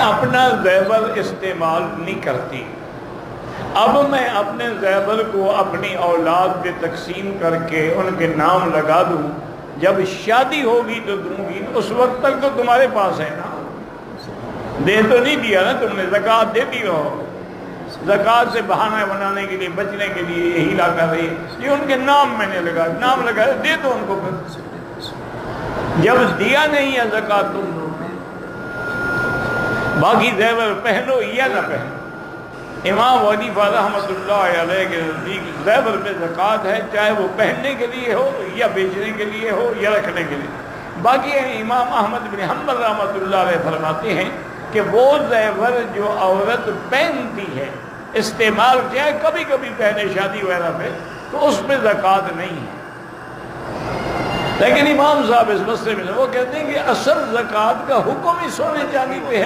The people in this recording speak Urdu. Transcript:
اپنا زیور استعمال نہیں کرتی، اب میں اپنے زیور کو اپنی اولاد پہ تقسیم کر کے ان کے نام لگا دوں، جب شادی ہوگی تو دوں گی، اس وقت تک تو تمہارے پاس ہے نا، دے تو نہیں دیا نا تم نے، زکوٰۃ دیتی رہو، زکوٰۃ سے بہانہ بنانے کے لیے بچنے کے لیے یہی لا کر رہی ہے، یہ ان کے نام میں نے نام لگایا، دے دو ان کو پھر، جب دیا نہیں ہے زکوٰۃ تم دو، باقی زیور پہنو یا نہ پہنو۔ امام حنیفہ رحمۃ اللہ علیہ کے نزدیک زیور پہ زکوٰۃ ہے، چاہے وہ پہننے کے لیے ہو یا بیچنے کے لیے ہو یا رکھنے کے لیے۔ باقی امام احمد بن حنبل رحمۃ اللہ علیہ فرماتے ہیں کہ وہ زیور جو عورت پہنتی ہے، استعمال چاہے کبھی کبھی پہنے شادی وغیرہ پہ، تو اس پہ زکوٰۃ نہیں ہے۔ لیکن امام صاحب اس مسئلے میں وہ کہتے ہیں کہ اصل زکوٰۃ کا حکم ہی سونے چاندی پہ ہے۔